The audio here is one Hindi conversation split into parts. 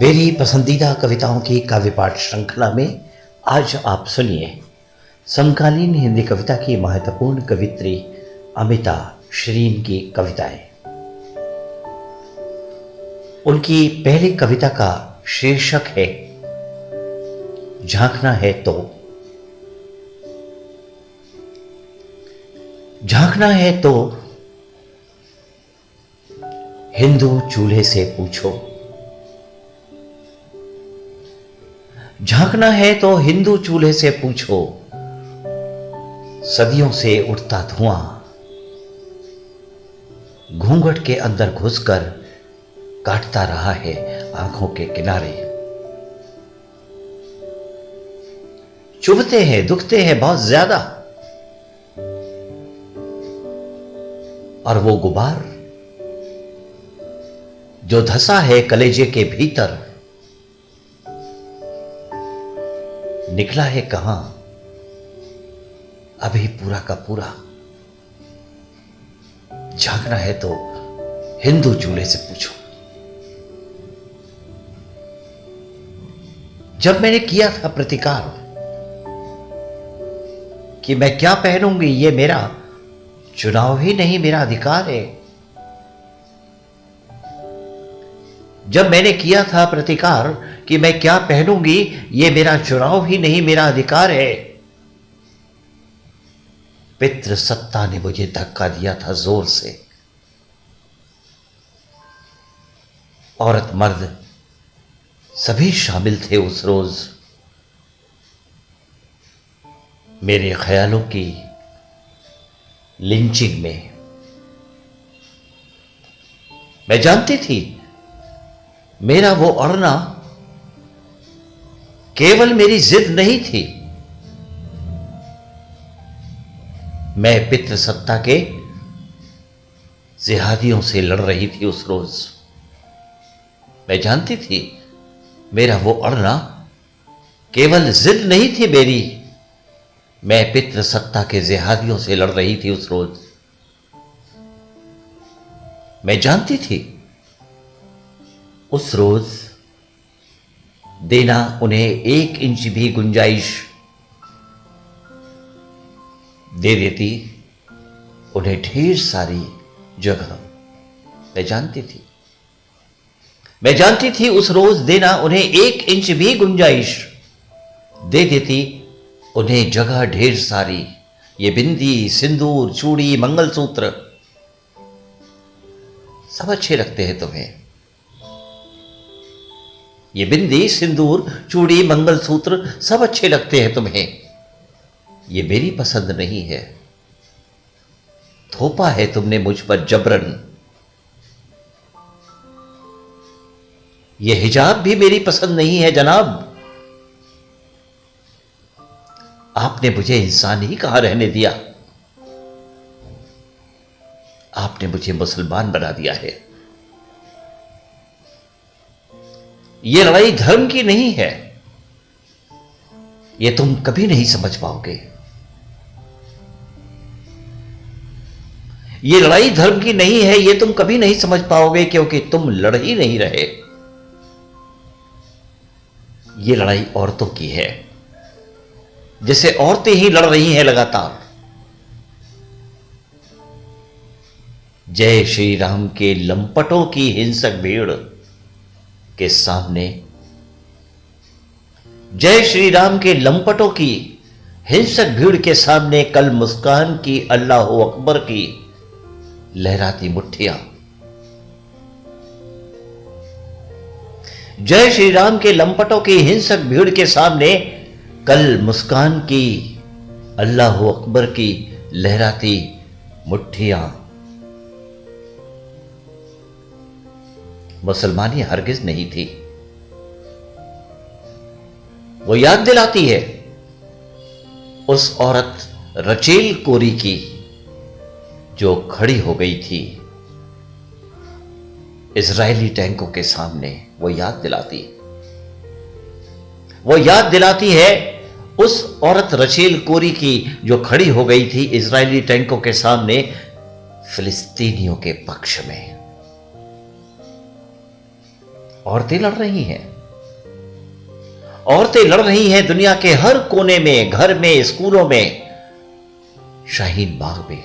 मेरी पसंदीदा कविताओं की काव्य पाठ श्रृंखला में आज आप सुनिए समकालीन हिंदी कविता की महत्वपूर्ण कवित्री अमिता श्रीन की कविताएं। उनकी पहली कविता का शीर्षक है झांकना है तो। झांकना है तो हिंदू चूल्हे से पूछो। झांकना है तो हिंदू चूल्हे से पूछो, सदियों से उठता धुआं घूंघट के अंदर घुसकर काटता रहा है आंखों के किनारे। चुभते हैं, दुखते हैं बहुत ज्यादा, और वो गुबार जो धसा है कलेजे के भीतर निकला है कहां अभी पूरा का पूरा। झांकना है तो हिंदू चूल्हे से पूछो। जब मैंने किया था प्रतिकार कि मैं क्या पहनूंगी, ये मेरा चुनाव ही नहीं मेरा अधिकार है। जब मैंने किया था प्रतिकार कि मैं क्या पहनूंगी, ये मेरा चुनाव ही नहीं मेरा अधिकार है, पितृ सत्ता ने मुझे धक्का दिया था जोर से। औरत मर्द सभी शामिल थे उस रोज मेरे ख्यालों की लिंचिंग में। मैं जानती थी मेरा वो अड़ना केवल मेरी जिद नहीं थी, मैं पितृ सत्ता के जिहादियों से लड़ रही थी उस रोज। मैं जानती थी मेरा वो अड़ना केवल जिद नहीं थी मेरी, मैं पितृ सत्ता के जिहादियों से लड़ रही थी उस रोज। मैं जानती थी उस रोज देना उन्हें 1 इंच भी गुंजाइश दे देती, उन्हें ढेर सारी जगह। मैं जानती थी उस रोज देना उन्हें 1 इंच भी गुंजाइश दे देती, उन्हें जगह ढेर सारी। ये बिंदी, सिंदूर, चूड़ी, मंगलसूत्र सब अच्छे लगते हैं तुम्हें। ये बिंदी, सिंदूर, चूड़ी, मंगलसूत्र सब अच्छे लगते हैं तुम्हें, ये मेरी पसंद नहीं है। थोपा है तुमने मुझ पर जबरन। ये हिजाब भी मेरी पसंद नहीं है जनाब। आपने मुझे इंसान ही कहां रहने दिया, आपने मुझे मुसलमान बना दिया है। ये लड़ाई धर्म की नहीं है, ये तुम कभी नहीं समझ पाओगे। ये लड़ाई धर्म की नहीं है, ये तुम कभी नहीं समझ पाओगे, क्योंकि तुम लड़ ही नहीं रहे। ये लड़ाई औरतों की है, जैसे औरतें ही लड़ रही हैं लगातार। जय श्री राम के लंपटों की हिंसक भीड़ के सामने, जय श्री राम के लंपटों की हिंसक भीड़ के सामने कल मुस्कान की अल्लाह अकबर की लहराती मुट्ठियां। जय श्री राम के लंपटों की हिंसक भीड़ के सामने कल मुस्कान की अल्लाह अकबर की लहराती मुट्ठियां। मुसलमानी हरगिज नहीं थी। वो याद दिलाती है उस औरत रचेल कोरी की जो खड़ी हो गई थी इजरायली टैंकों के सामने। वो याद दिलाती है उस औरत रचेल कोरी की जो खड़ी हो गई थी इजरायली टैंकों के सामने फिलिस्तीनियों के पक्ष में। औरतें लड़ रही हैं, औरतें लड़ रही हैं दुनिया के हर कोने में, घर में, स्कूलों में, शाहीन बाग में,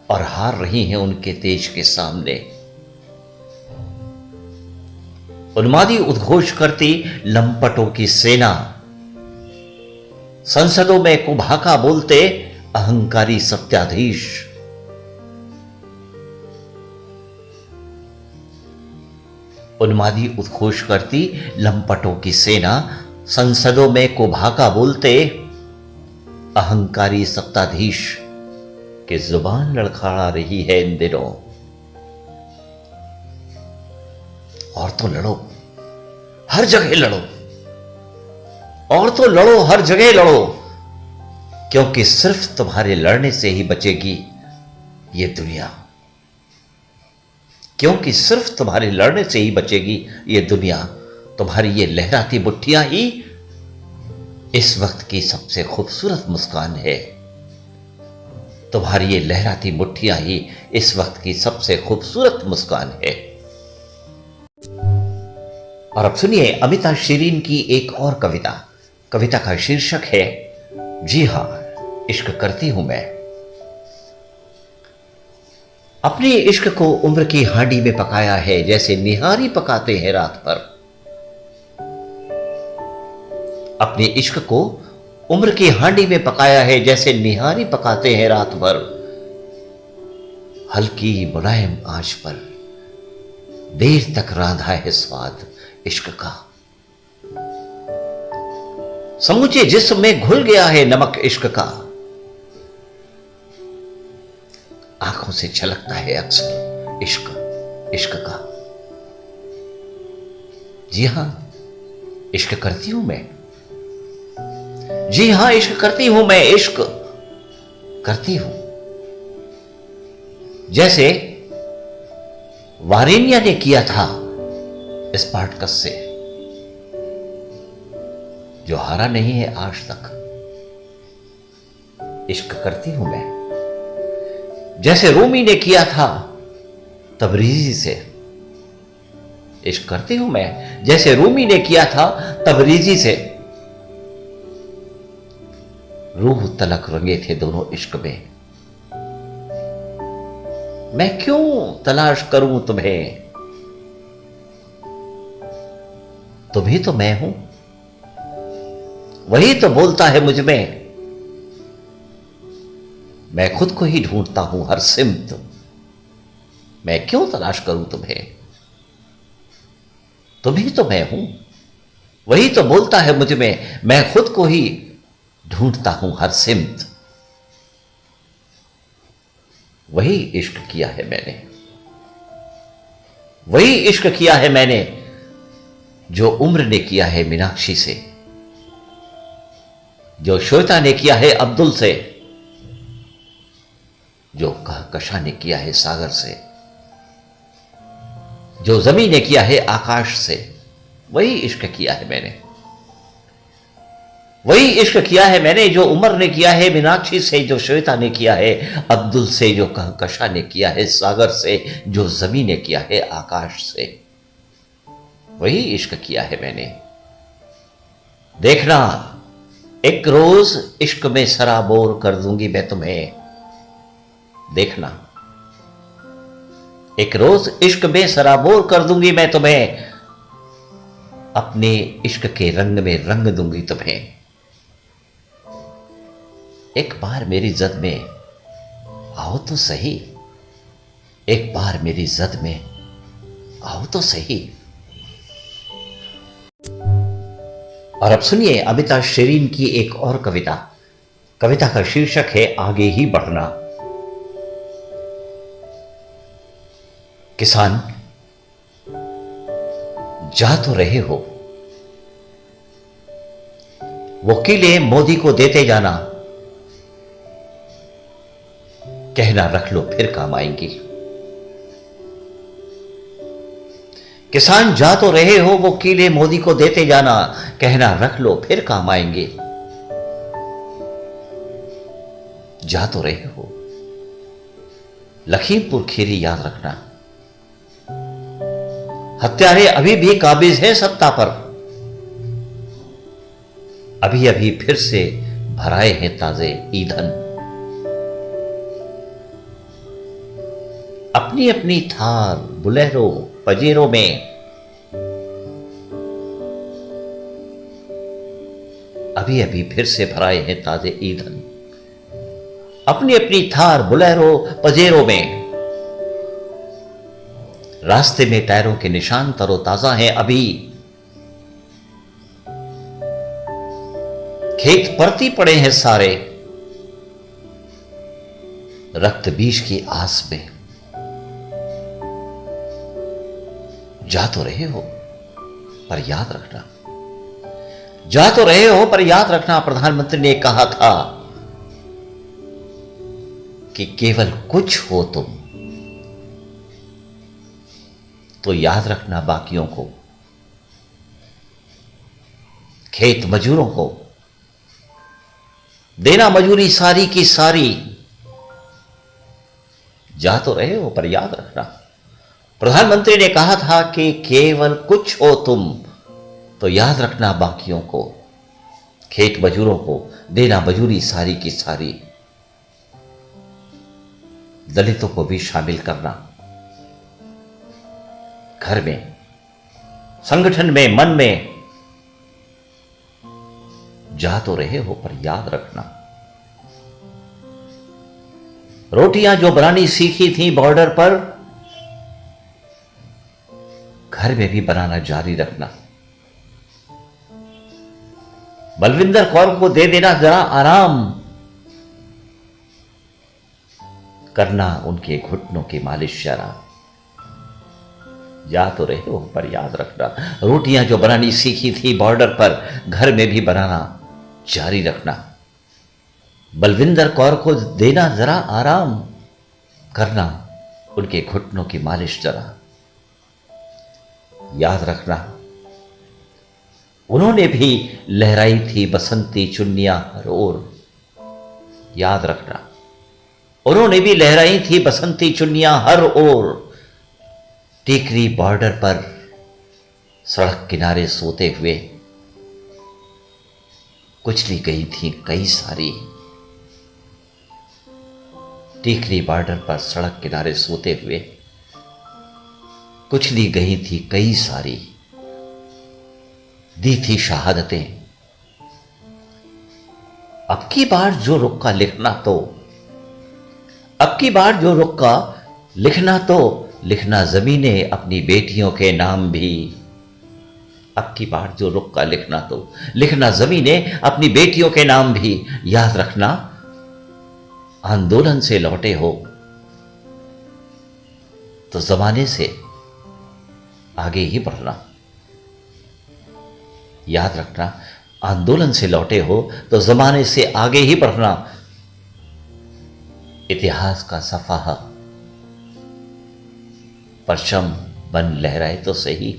और हार रही हैं उनके तेज के सामने। उन्मादी उद्घोष करती लंपटों की सेना, संसदों में कुभाका बोलते अहंकारी सत्याधीश। उन्मादी उद्घोष करती लंपटों की सेना, संसदों में कुभाका बोलते अहंकारी सत्ताधीश की जुबान लड़खड़ा रही है इन दिनों। और तो लड़ो, हर जगह लड़ो, और तो लड़ो, हर जगह लड़ो, क्योंकि सिर्फ तुम्हारे लड़ने से ही बचेगी ये दुनिया, क्योंकि सिर्फ तुम्हारे लड़ने से ही बचेगी ये दुनिया। तुम्हारी ये लहराती मुट्ठियां ही इस वक्त की सबसे खूबसूरत मुस्कान है। तुम्हारी ये लहराती मुट्ठियां ही इस वक्त की सबसे खूबसूरत मुस्कान है। और अब सुनिए अमिता शीरीन की एक और कविता। कविता का शीर्षक है जी हां इश्क करती हूं मैं। अपने इश्क को उम्र की हांडी में पकाया है, जैसे निहारी पकाते हैं रात भर। अपने इश्क को उम्र की हांडी में पकाया है, जैसे निहारी पकाते हैं रात भर। हल्की मुलायम आंच पर देर तक रांधा है स्वाद इश्क का। समूचे जिस्म में घुल गया है नमक इश्क का। आंखों से छलकता है अक्सर इश्क इश्क का। जी हां इश्क करती हूं मैं। जी हां इश्क करती हूं मैं, इश्क करती हूं। जैसे वारेनिया ने किया था स्पार्टकस से, जो हारा नहीं है आज तक। इश्क करती हूं मैं। जैसे रूमी ने किया था तबरीजी से, इश्क करती हूं मैं। जैसे रूमी ने किया था तबरीजी से। रूह तलक रंगे थे दोनों इश्क में। मैं क्यों तलाश करूं तुम्हें, तुम ही तो मैं हूं, वही तो बोलता है मुझ में। मैं खुद को ही ढूंढता हूं हर सिमत। मैं क्यों तलाश करूं तुम्हें, तुम ही तो मैं हूं, वही तो बोलता है मुझ में। मैं खुद को ही ढूंढता हूं हर सिमत। वही इश्क किया है मैंने, वही इश्क किया है मैंने, जो उम्र ने किया है मीनाक्षी से, जो श्वेता ने किया है अब्दुल से, जो कहकशा ने किया है सागर से, जो जमीन ने किया है आकाश से। वही इश्क किया है मैंने, वही इश्क किया है मैंने, जो उमर ने किया है मीनाक्षी से, जो श्वेता ने किया है अब्दुल से, जो कहकशा ने किया है सागर से, जो जमीन ने किया है आकाश से। वही इश्क किया है मैंने। देखना एक रोज इश्क में सराबोर कर दूंगी मैं तुम्हें। देखना एक रोज इश्क में सराबोर कर दूंगी मैं तुम्हें। अपने इश्क के रंग में रंग दूंगी तुम्हें। एक बार मेरी जद में आओ तो सही, एक बार मेरी जद में आओ तो सही। और अब सुनिए अमिता शीरीन की एक और कविता। कविता का शीर्षक है आगे ही बढ़ना। किसान जा तो रहे हो, वो किले मोदी को देते जाना, कहना रख लो फिर काम आएंगी। किसान जा तो रहे हो, वो किले मोदी को देते जाना, कहना रख लो फिर काम आएंगे। जा तो रहे हो, लखीमपुर खीरी याद रखना। हत्यारे अभी भी काबिज है सत्ता पर, अभी अभी फिर से भराए हैं ताजे ईंधन। अपनी अपनी थार बुलेरो पजेरों में अभी अभी फिर से भराए हैं ताजे ईंधन। अपनी अपनी थार बुलेरो पजेरों में रास्ते में टायरों के निशान तरोताजा हैं अभी। खेत परती पड़े हैं सारे रक्त बीज की आस में। जा तो रहे हो पर याद रखना, जा तो रहे हो पर याद रखना। प्रधानमंत्री ने कहा था कि केवल कुछ हो तुम तो याद रखना बाकियों को, खेत मजदूरों को देना मजूरी सारी की सारी। जा तो रहे हो पर याद रखना। प्रधानमंत्री ने कहा था कि केवल कुछ हो तुम तो याद रखना बाकियों को, खेत मजदूरों को देना मजूरी सारी की सारी। दलितों को भी शामिल करना, घर में, संगठन में, मन में। जा तो रहे हो पर याद रखना। रोटियां जो बनानी सीखी थी बॉर्डर पर, घर में भी बनाना जारी रखना। बलविंदर कौर को दे देना जरा आराम, करना उनके घुटनों की मालिश जरा। जा तो रहे हो पर याद रखना। रोटियां जो बनानी सीखी थी बॉर्डर पर, घर में भी बनाना जारी रखना। बलविंदर कौर को देना जरा आराम, करना उनके घुटनों की मालिश जरा। याद रखना उन्होंने भी लहराई थी बसंती चुन्नियां हर ओर। याद रखना उन्होंने भी लहराई थी बसंती चुन्नियां हर ओर। टीकरी बॉर्डर पर सड़क किनारे सोते हुए कुचली गई थी कई सारी। टीकरी बॉर्डर पर सड़क किनारे सोते हुए कुचली गई थी कई सारी। दी थी शहादतें। अब की बार जो रुका लिखना तो, अब की बार जो रुका लिखना तो, लिखना जमीने अपनी बेटियों के नाम भी। अब की बार जो रुका लिखना तो, लिखना जमीने अपनी बेटियों के नाम भी। याद रखना आंदोलन से लौटे हो तो जमाने से आगे ही बढ़ना। याद रखना आंदोलन से लौटे हो तो जमाने से आगे ही बढ़ना। इतिहास का सफाहा परचम बन लहराए तो सही।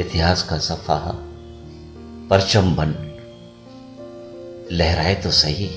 इतिहास का सफाहा परचम बन लहराए तो सही।